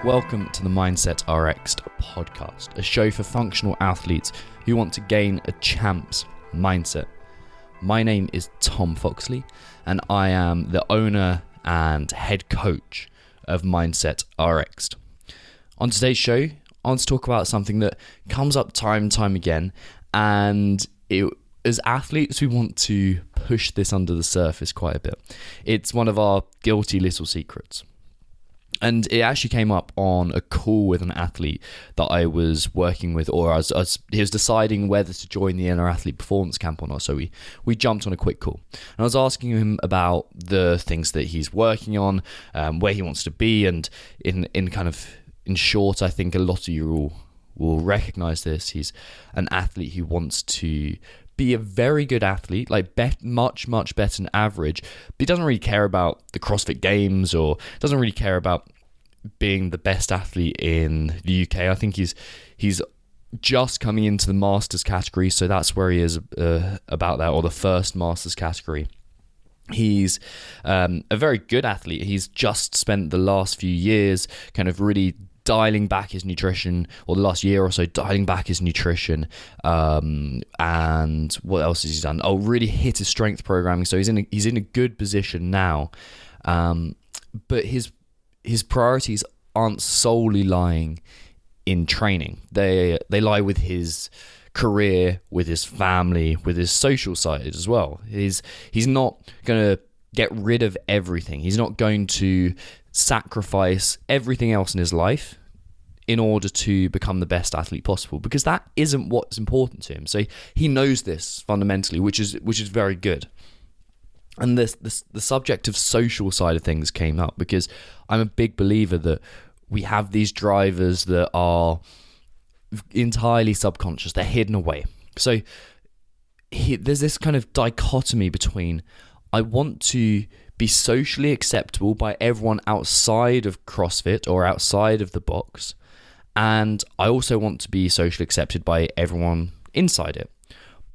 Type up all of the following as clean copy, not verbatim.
Welcome to the Mindset RX podcast, a show for functional athletes who want to gain a champ's mindset. My name is Tom Foxley, and I am the owner and head coach of Mindset RX. On today's show, I want to talk about something that comes up time and time again, and as athletes, we want to push this under the surface quite a bit. It's one of our guilty little secrets. And it actually came up on a call with an athlete that I was working with, or he was deciding whether to join the Inner Athlete Performance Camp or not. So we jumped on a quick call. And I was asking him about the things that he's working on, where he wants to be. And in short, I think a lot of you will recognize this. He's an athlete who wants to be a very good athlete, much better than average, but he doesn't really care about the CrossFit Games or doesn't really care about being the best athlete in the UK. I think he's just coming into the Masters category, so that's where he is about that, or the first Masters category. He's a very good athlete. He's just spent the last few years kind of really dialing back his nutrition, or the last year or so dialing back his nutrition, and what else has he done? Really hit his strength programming, so he's in a good position now, but his priorities aren't solely lying in training. They lie with his career, with his family, with his social side as well. He's not going to get rid of everything. He's not going to sacrifice everything else in his life in order to become the best athlete possible, because that isn't what's important to him. So he knows this fundamentally, which is very good. And the subject of social side of things came up because I'm a big believer that we have these drivers that are entirely subconscious. They're hidden away. So there's this kind of dichotomy between, I want to be socially acceptable by everyone outside of CrossFit or outside of the box, and I also want to be socially accepted by everyone inside it.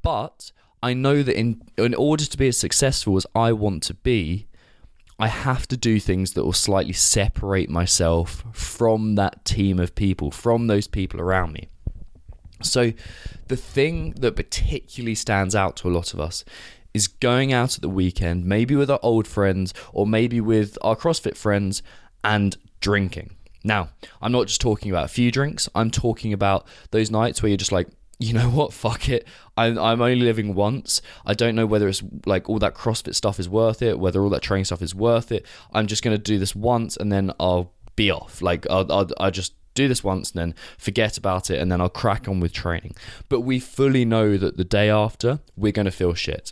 But I know that in order to be as successful as I want to be, I have to do things that will slightly separate myself from that team of people, from those people around me. So the thing that particularly stands out to a lot of us is going out at the weekend, maybe with our old friends or maybe with our CrossFit friends, and drinking. Now, I'm not just talking about a few drinks. I'm talking about those nights where you're just like, you know what, fuck it. I'm only living once. I don't know whether it's like all that CrossFit stuff is worth it, whether all that training stuff is worth it. I'm just going to do this once and then I'll be off. Like I'll just do this once and then forget about it, and then I'll crack on with training. But we fully know that the day after, we're going to feel shit.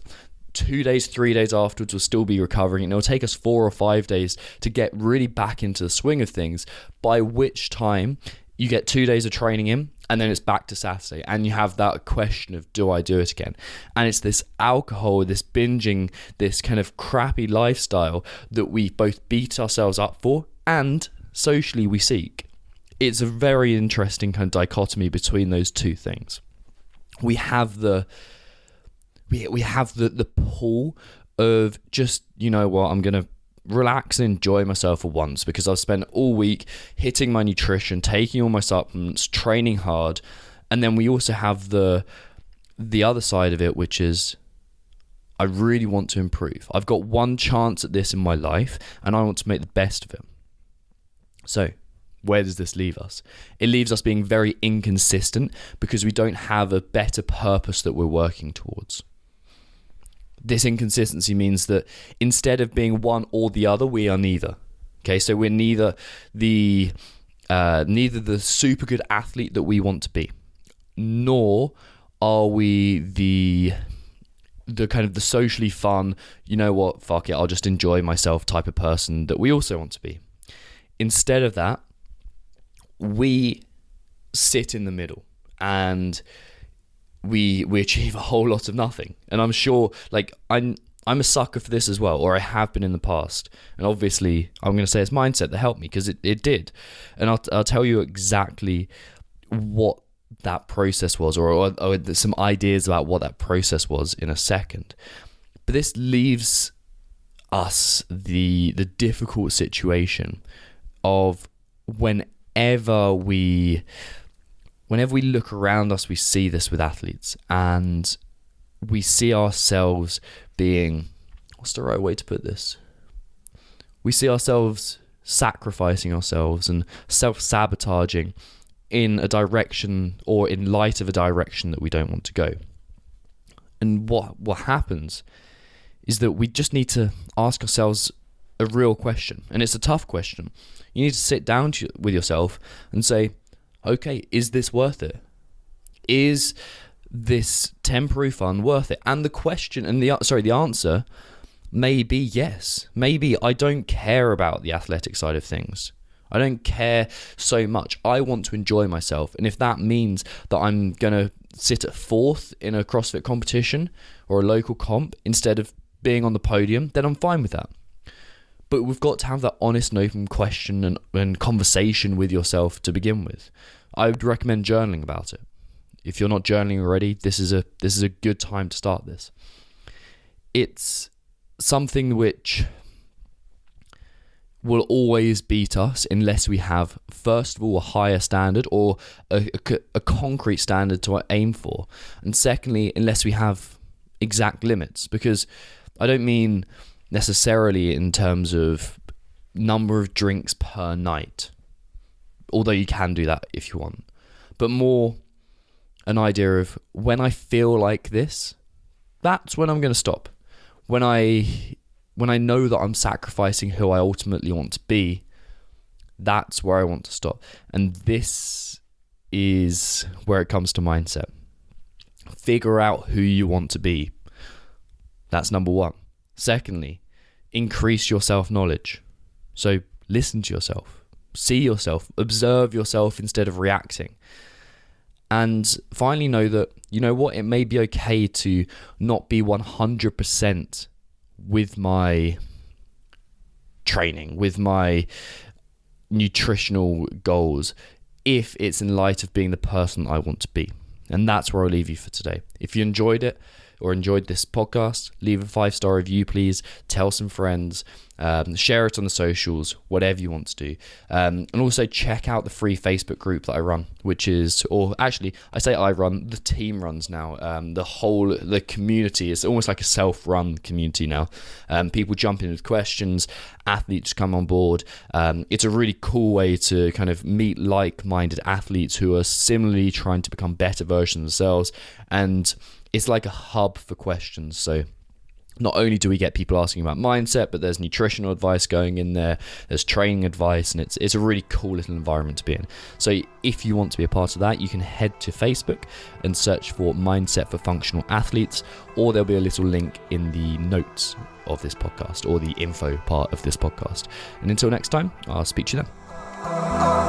2 days, 3 days afterwards, we'll still be recovering, and it'll take us 4 or 5 days to get really back into the swing of things, by which time you get 2 days of training in, and then it's back to Saturday, and you have that question of, do I do it again? And it's this alcohol, this binging, this kind of crappy lifestyle that we both beat ourselves up for and socially we seek. It's a very interesting kind of dichotomy between those two things. We have the pull of just, you know what, I'm going to relax and enjoy myself for once because I've spent all week hitting my nutrition, taking all my supplements, training hard. And then we also have the other side of it, which is, I really want to improve. I've got one chance at this in my life and I want to make the best of it. So where does this leave us? It leaves us being very inconsistent because we don't have a better purpose that we're working towards. This inconsistency means that instead of being one or the other, we are neither. Okay, so we're neither the super good athlete that we want to be, nor are we the kind of the socially fun, you know what, fuck it, I'll just enjoy myself type of person that we also want to be. Instead of that, we sit in the middle and we achieve a whole lot of nothing. And I'm sure, like, I'm a sucker for this as well, or I have been in the past. And obviously, I'm going to say it's mindset that helped me, because it did. And I'll tell you exactly what that process was, or some ideas about what that process was in a second. But this leaves us the difficult situation of when whenever we look around us, we see this with athletes, and we see ourselves being, what's the right way to put this? We see ourselves sacrificing ourselves and self-sabotaging in a direction or in light of a direction that we don't want to go. And what happens is that we just need to ask ourselves a real question, and it's a tough question. You need to sit down with yourself and say, okay, is this worth it? Is this temporary fun worth it? And the question and the answer may be yes. Maybe I don't care about the athletic side of things. I don't care so much. I want to enjoy myself. And if that means that I'm going to sit at fourth in a CrossFit competition or a local comp instead of being on the podium, then I'm fine with that. But we've got to have that honest and open question and conversation with yourself to begin with. I would recommend journaling about it. If you're not journaling already, this is a good time to start this. It's something which will always beat us unless we have, first of all, a higher standard or a concrete standard to aim for. And secondly, unless we have exact limits. Because I don't mean necessarily in terms of number of drinks per night, although you can do that if you want, but more an idea of when I feel like this, that's when I'm going to stop. When I know that I'm sacrificing who I ultimately want to be, that's where I want to stop. And this is where it comes to mindset. Figure out who you want to be. That's number one. Secondly, increase your self-knowledge. So listen to yourself, see yourself, observe yourself instead of reacting. And finally know that, you know what, it may be okay to not be 100% with my training, with my nutritional goals, if it's in light of being the person I want to be. And that's where I'll leave you for today. If you enjoyed it or enjoyed this podcast, leave a 5-star review, please. Tell some friends, share it on the socials, whatever you want to do. And also check out the free Facebook group that I run, which is, or actually, I say I run, the team runs now. The community is almost like a self-run community now. People jump in with questions, athletes come on board. It's a really cool way to kind of meet like-minded athletes who are similarly trying to become better versions of themselves. And it's like a hub for questions. So not only do we get people asking about mindset, but there's nutritional advice going in there, there's training advice, and it's a really cool little environment to be in. So if you want to be a part of that, you can head to Facebook and search for Mindset for Functional Athletes, or there'll be a little link in the notes of this podcast or the info part of this podcast. And until next time, I'll speak to you then.